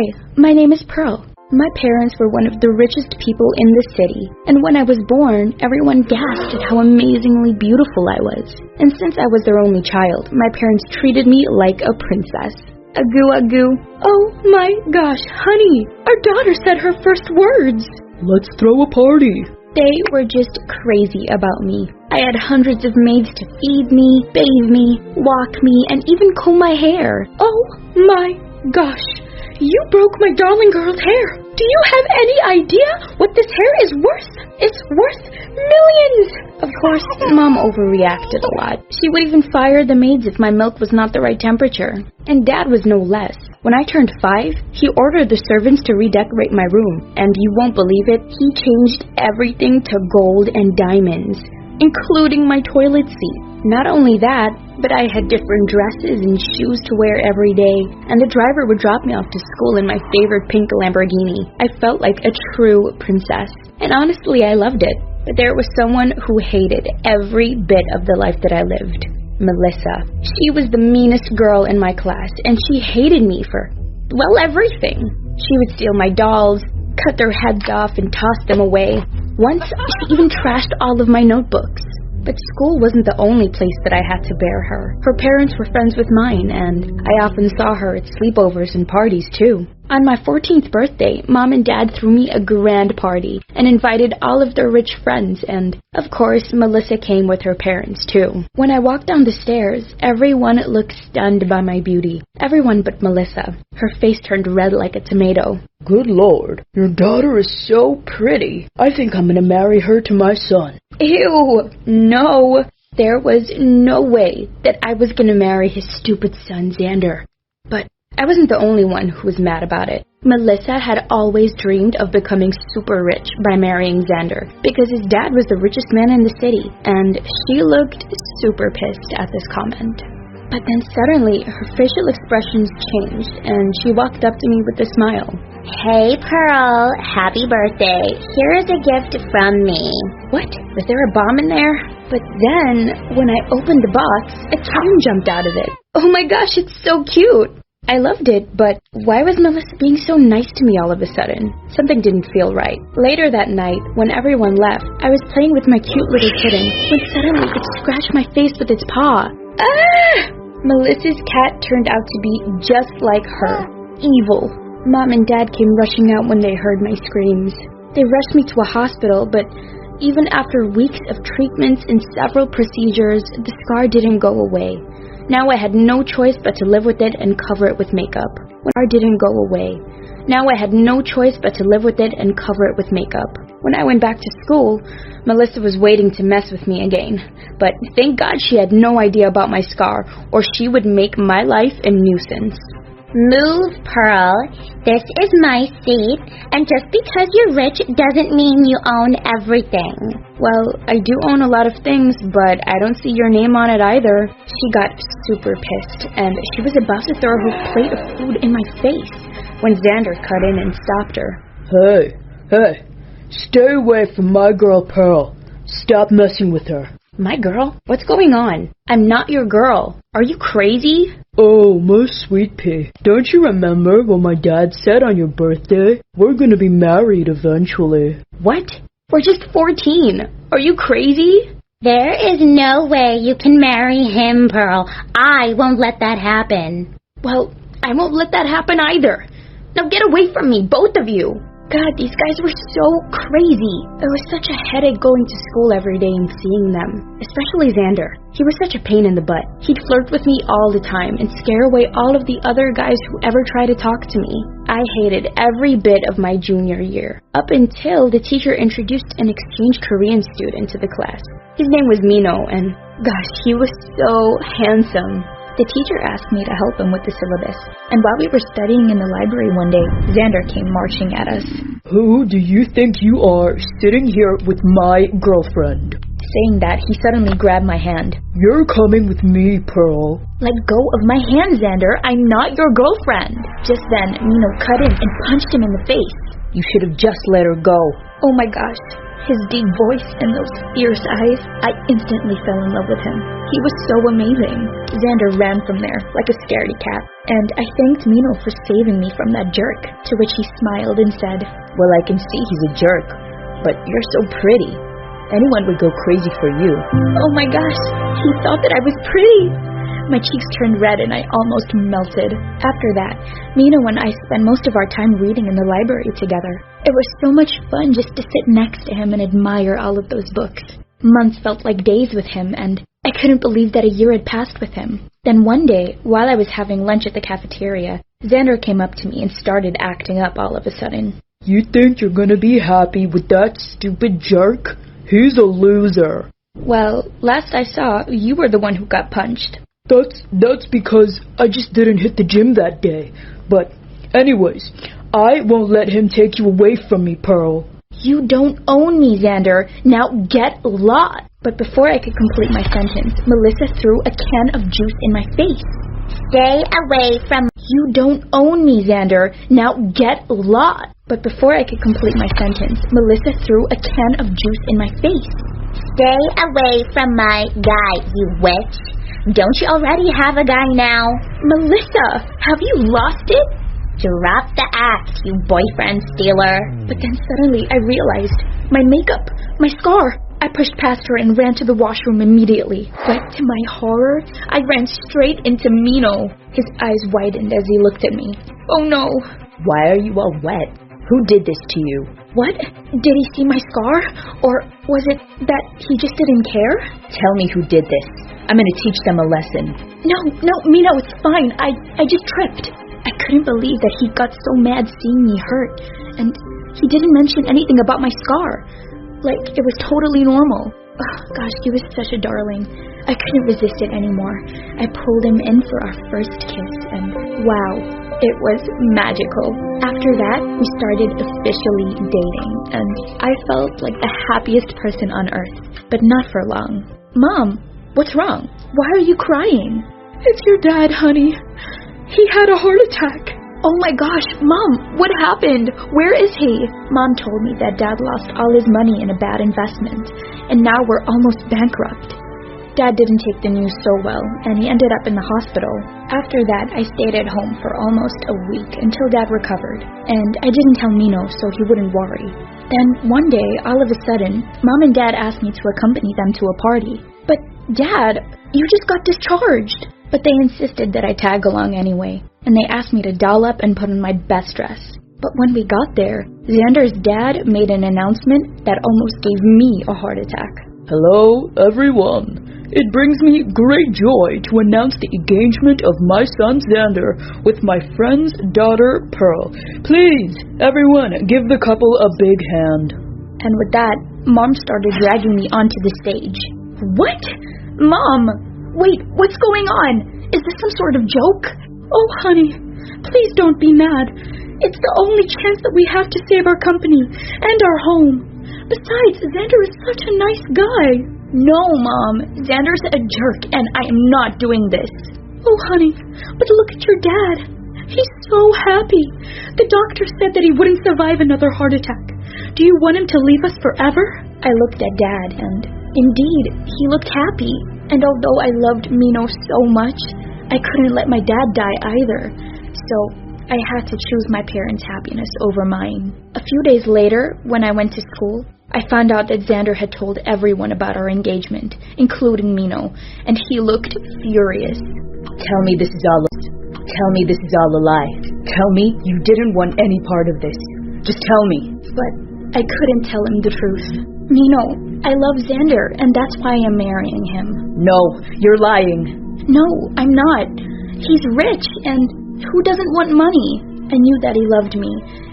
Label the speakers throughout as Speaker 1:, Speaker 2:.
Speaker 1: Hi, my name is Pearl. My parents were one of the richest people in the city, and when I was born, everyone gasped at how amazingly beautiful I was. And since I was their only child, my parents treated me like a princess. Agoo agoo. Oh my gosh, honey, our daughter said her first words.
Speaker 2: Let's throw a party.
Speaker 1: They were just crazy about me. I had hundreds of maids to feed me, bathe me, walk me, and even comb my hair. Oh my gosh, you broke my darling girl's hair. Do you have any idea what this hair is worth? It's worth millions! Of course, Mom overreacted a lot. She would even fire the maids if my milk was not the right temperature. And Dad was no less. When I turned 5, he ordered the servants to redecorate my room. And you won't believe it, he changed everything to gold and diamonds, including my toilet seat. Not only that, but I had different dresses and shoes to wear every day, and the driver would drop me off to school in my favorite pink Lamborghini. I felt like a true princess, and honestly, I loved it. But there was someone who hated every bit of the life that I lived. Melissa. She was the meanest girl in my class, and she hated me for, well, everything. She would steal my dolls, cut their heads off, and toss them away. Once, she even trashed all of my notebooks. But school wasn't the only place that I had to bear her. Her parents were friends with mine, and I often saw her at sleepovers and parties, too. On my 14th birthday, Mom and Dad threw me a grand party and invited all of their rich friends, and, of course, Melissa came with her parents, too. When I walked down the stairs, everyone looked stunned by my beauty. Everyone but Melissa. Her face turned red like a tomato.
Speaker 2: Good Lord, your daughter is so pretty. I think I'm gonna marry her to my son.
Speaker 1: Ew, no. There was no way that I was gonna marry his stupid son, Xander. But I wasn't the only one who was mad about it. Melissa had always dreamed of becoming super rich by marrying Xander because his dad was the richest man in the city, and she looked super pissed at this comment. But then suddenly, her facial expressions changed, and she walked up to me with a smile.
Speaker 3: Hey, Pearl. Happy birthday. Here is a gift from me.
Speaker 1: What? Was there a bomb in there? But then, when I opened the box, a kitten jumped out of it. Oh my gosh, it's so cute! I loved it, but why was Melissa being so nice to me all of a sudden? Something didn't feel right. Later that night, when everyone left, I was playing with my cute little kitten, when suddenly it scratched my face with its paw. Ah! Melissa's cat turned out to be just like her. Evil. Mom and Dad came rushing out when they heard my screams. They rushed me to a hospital, but even after weeks of treatments and several procedures, the scar didn't go away. Now I had no choice but to live with it and cover it with makeup. When the scar didn't go away. Now I had no choice but to live with it and cover it with makeup. When I went back to school, Melissa was waiting to mess with me again. But thank God she had no idea about my scar, or she would make my life a nuisance.
Speaker 3: Move, Pearl. This is my seat, and just because you're rich doesn't mean you own everything.
Speaker 1: Well, I do own a lot of things, but I don't see your name on it either. She got super pissed, and she was about to throw her plate of food in my face when Xander cut in and stopped her.
Speaker 2: Hey, stay away from my girl Pearl. Stop messing with her.
Speaker 1: My girl? What's going on? I'm not your girl. Are you crazy?
Speaker 2: Oh, my sweet pea. Don't you remember what my dad said on your birthday? We're gonna be married eventually.
Speaker 1: What? We're just 14. Are you crazy?
Speaker 3: There is no way you can marry him, Pearl. I won't let that happen.
Speaker 1: Well, I won't let that happen either. Now get away from me, both of you. God, these guys were so crazy. It was such a headache going to school every day and seeing them. Especially Xander. He was such a pain in the butt. He'd flirt with me all the time and scare away all of the other guys who ever tried to talk to me. I hated every bit of my junior year, up until the teacher introduced an exchange Korean student to the class. His name was Mino, and gosh, he was so handsome. The teacher asked me to help him with the syllabus, and while we were studying in the library one day, Xander came marching at us.
Speaker 2: Who do you think you are, sitting here with my girlfriend?
Speaker 1: Saying that, he suddenly grabbed my hand.
Speaker 2: You're coming with me, Pearl.
Speaker 1: Let go of my hand, Xander. I'm not your girlfriend. Just then, Mino cut in and punched him in the face.
Speaker 2: You should have just let her go.
Speaker 1: Oh my gosh. His deep voice and those fierce eyes. I instantly fell in love with him. He was so amazing. Xander ran from there like a scaredy cat, and I thanked Mino for saving me from that jerk, to which he smiled and said,
Speaker 4: "Well, I can see he's a jerk, but you're so pretty. Anyone would go crazy for you."
Speaker 1: Oh my gosh, he thought that I was pretty. My cheeks turned red and I almost melted. After that, Mino and I spent most of our time reading in the library together. It was so much fun just to sit next to him and admire all of those books. Months felt like days with him, and I couldn't believe that a year had passed with him. Then one day, while I was having lunch at the cafeteria, Xander came up to me and started acting up all of a sudden.
Speaker 2: You think you're gonna be happy with that stupid jerk? He's a loser.
Speaker 1: Well, last I saw, you were the one who got punched.
Speaker 2: That's because I just didn't hit the gym that day. But anyways, I won't let him take you away from me, Pearl.
Speaker 1: You don't own me, Xander. Now get lost. But before I could complete my sentence, Melissa threw a can of juice in my face.
Speaker 3: Stay away from...
Speaker 1: You don't own me, Xander. Now get lost. But before I could complete my sentence, Melissa threw a can of juice in my face.
Speaker 3: Stay away from my guy, you witch. Don't you already have a guy now?
Speaker 1: Melissa, have you lost it?
Speaker 3: Drop the act, you boyfriend stealer.
Speaker 1: But then suddenly I realized my makeup, my scar. I pushed past her and ran to the washroom immediately. But to my horror, I ran straight into Mino. His eyes widened as he looked at me. Oh no.
Speaker 4: Why are you all wet? Who did this to you?
Speaker 1: What? Did he see my scar? Or was it that he just didn't care?
Speaker 4: Tell me who did this. I'm gonna teach them a lesson.
Speaker 1: No, Mino, it's fine. I just tripped. I couldn't believe that he got so mad seeing me hurt. And he didn't mention anything about my scar. Like, it was totally normal. Oh, gosh, he was such a darling. I couldn't resist it anymore. I pulled him in for our first kiss, and wow, it was magical. After that, we started officially dating, and I felt like the happiest person on earth, but not for long. Mom, what's wrong? Why are you crying? It's your dad, honey. He had a heart attack. Oh my gosh, Mom, what happened? Where is he? Mom told me that Dad lost all his money in a bad investment, and now we're almost bankrupt. Dad didn't take the news so well, and he ended up in the hospital. After that, I stayed at home for almost a week until Dad recovered, and I didn't tell Mino so he wouldn't worry. Then one day, all of a sudden, Mom and Dad asked me to accompany them to a party. But Dad, you just got discharged. But they insisted that I tag along anyway, and they asked me to doll up and put on my best dress. But when we got there, Xander's dad made an announcement that almost gave me a heart attack.
Speaker 2: Hello, everyone. It brings me great joy to announce the engagement of my son Xander with my friend's daughter Pearl. Please, everyone, give the couple a big hand.
Speaker 1: And with that, Mom started dragging me onto the stage. What? Mom! Wait, what's going on? Is this some sort of joke? Oh, honey, please don't be mad. It's the only chance that we have to save our company and our home. Besides, Xander is such a nice guy. No, Mom, Xander's a jerk, and I am not doing this. Oh, honey, but look at your dad. He's so happy. The doctor said that he wouldn't survive another heart attack. Do you want him to leave us forever? I looked at Dad, and indeed, he looked happy. And although I loved Mino so much, I couldn't let my dad die either. So I had to choose my parents' happiness over mine. A few days later, when I went to school, I found out that Xander had told everyone about our engagement, including Mino, and he looked furious.
Speaker 4: Tell me this is all a lie. Tell me you didn't want any part of this. Just tell me.
Speaker 1: But I couldn't tell him the truth. Mino, I love Xander, and that's why I'm marrying him.
Speaker 4: No, you're lying.
Speaker 1: No, I'm not. He's rich, and who doesn't want money? I knew that he loved me,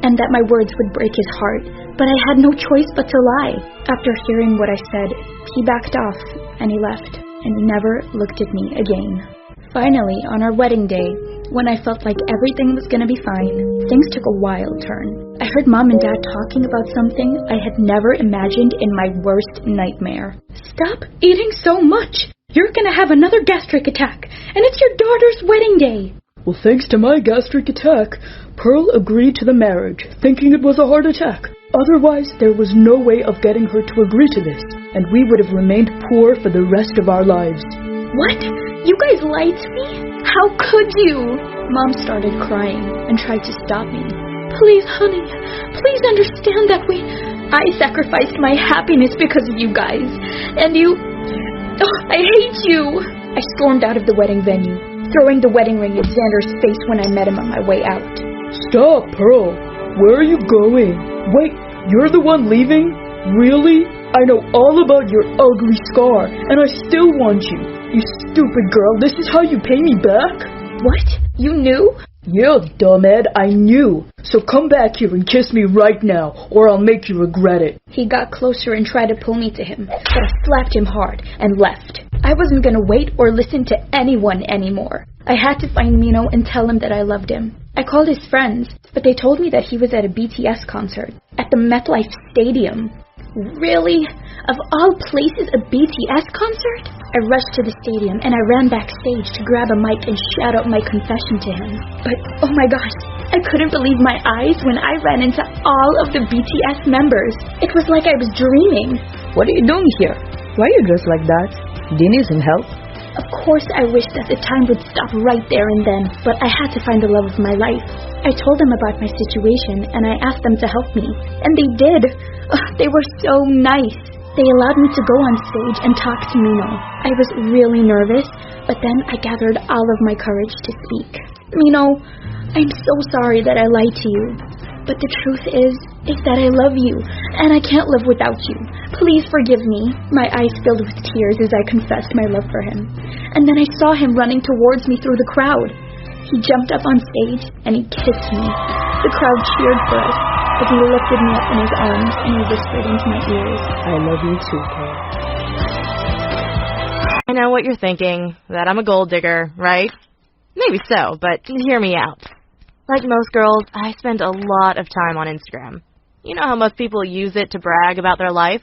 Speaker 1: and that my words would break his heart, but I had no choice but to lie. After hearing what I said, he backed off, and he left, and never looked at me again. Finally, on our wedding day, when I felt like everything was gonna be fine, things took a wild turn. I heard Mom and Dad talking about something I had never imagined in my worst nightmare. Stop eating so much! You're gonna have another gastric attack, and it's your daughter's wedding day!
Speaker 2: Well, thanks to my gastric attack, Pearl agreed to the marriage, thinking it was a heart attack. Otherwise, there was no way of getting her to agree to this. and we would have remained poor for the rest of our lives.
Speaker 1: What? You guys lied to me? How could you? Mom started crying and tried to stop me. Please, honey, please understand that I sacrificed my happiness because of you guys. And you... Oh, I hate you. I stormed out of the wedding venue, throwing the wedding ring at Xander's face when I met him on my way out.
Speaker 2: Stop, Pearl. Where are you going? Wait, you're the one leaving? Really? I know all about your ugly scar, and I still want you. You stupid girl, this is how you pay me back?
Speaker 1: What? You knew?
Speaker 2: Yeah, dumbhead, I knew. So come back here and kiss me right now, or I'll make you regret it.
Speaker 1: He got closer and tried to pull me to him, but I slapped him hard and left. I wasn't gonna wait or listen to anyone anymore. I had to find Mino and tell him that I loved him. I called his friends, but they told me that he was at a BTS concert at the MetLife Stadium. Really? Of all places, a BTS concert? I rushed to the stadium and I ran backstage to grab a mic and shout out my confession to him. But, oh my gosh, I couldn't believe my eyes when I ran into all of the BTS members. It was like I was dreaming.
Speaker 4: What are you doing here? Why are you dressed like that? Do you need some help?
Speaker 1: Of course I wished that the time would stop right there and then, but I had to find the love of my life. I told them about my situation and I asked them to help me, and they did. They were so nice. They allowed me to go on stage and talk to Mino. I was really nervous, but then I gathered all of my courage to speak. Mino, I'm so sorry that I lied to you, but the truth is that I love you, and I can't live without you. Please forgive me. My eyes filled with tears as I confessed my love for him. And then I saw him running towards me through the crowd. He jumped up on stage, and he kissed me. The crowd cheered for us, but he lifted me up in his arms, and he whispered into my ears,
Speaker 4: I love you too, Pearl.
Speaker 5: I know what you're thinking, that I'm a gold digger, right? Maybe so, but hear me out. Like most girls, I spend a lot of time on Instagram. You know how most people use it to brag about their life?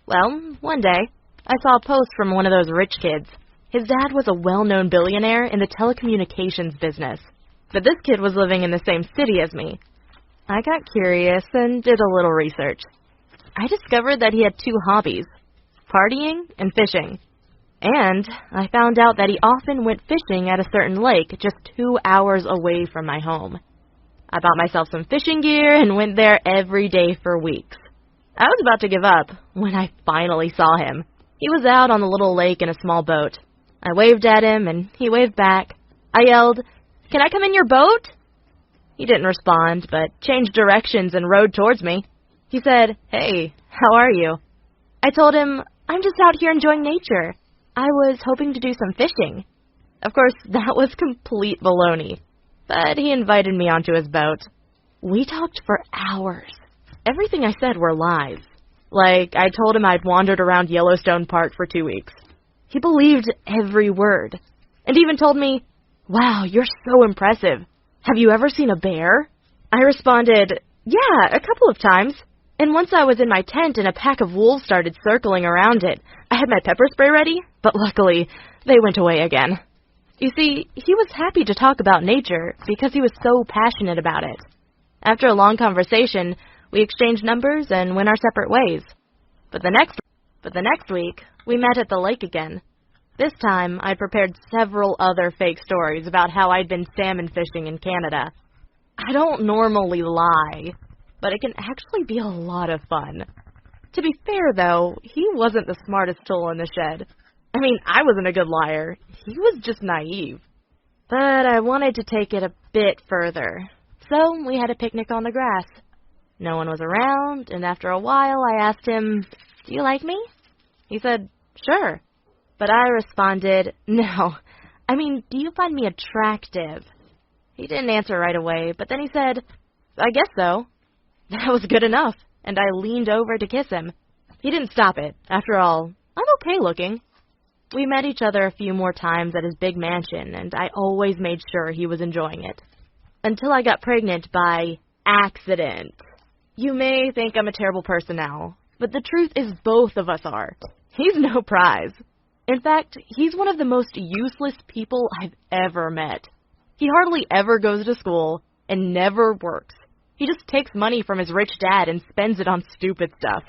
Speaker 5: Well, one day, I saw a post from one of those rich kids. His dad was a well-known billionaire in the telecommunications business, but this kid was living in the same city as me. I got curious and did a little research. I discovered that he had two hobbies, partying and fishing. And I found out that he often went fishing at a certain lake just 2 hours away from my home. I bought myself some fishing gear and went there every day for weeks. I was about to give up when I finally saw him. He was out on the little lake in a small boat. I waved at him and he waved back. I yelled, "Can I come in your boat?" He didn't respond, but changed directions and rowed towards me. He said, "Hey, how are you?" I told him, "I'm just out here enjoying nature. I was hoping to do some fishing." Of course, that was complete baloney, but he invited me onto his boat. We talked for hours. Everything I said were lies. Like, I told him I'd wandered around Yellowstone Park for 2 weeks. He believed every word, and even told me, "Wow, you're so impressive. Have you ever seen a bear?" I responded, "Yeah, a couple of times. And once I was in my tent and a pack of wolves started circling around it. I had my pepper spray ready, but luckily, they went away again." You see, he was happy to talk about nature because he was so passionate about it. After a long conversation, we exchanged numbers and went our separate ways. But the next week, we met at the lake again. This time, I prepared several other fake stories about how I'd been salmon fishing in Canada. I don't normally lie, but it can actually be a lot of fun. To be fair, though, he wasn't the smartest tool in the shed. I mean, I wasn't a good liar. He was just naive. But I wanted to take it a bit further. So we had a picnic on the grass. No one was around, and after a while I asked him, "Do you like me?" He said, "Sure." But I responded, "No. I mean, do you find me attractive?" He didn't answer right away, but then he said, "I guess so." That was good enough, and I leaned over to kiss him. He didn't stop it. After all, I'm okay looking. We met each other a few more times at his big mansion, and I always made sure he was enjoying it. Until I got pregnant by accident. You may think I'm a terrible person now, but the truth is both of us are. He's no prize. In fact, he's one of the most useless people I've ever met. He hardly ever goes to school and never works. He just takes money from his rich dad and spends it on stupid stuff.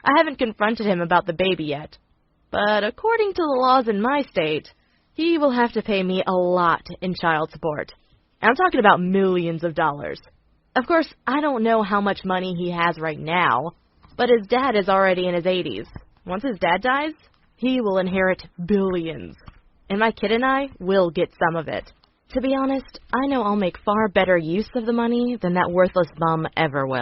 Speaker 5: I haven't confronted him about the baby yet, but according to the laws in my state, he will have to pay me a lot in child support. I'm talking about millions of dollars. Of course, I don't know how much money he has right now, but his dad is already in his 80s. Once his dad dies, he will inherit billions, and my kid and I will get some of it. To be honest, I know I'll make far better use of the money than that worthless bum ever will.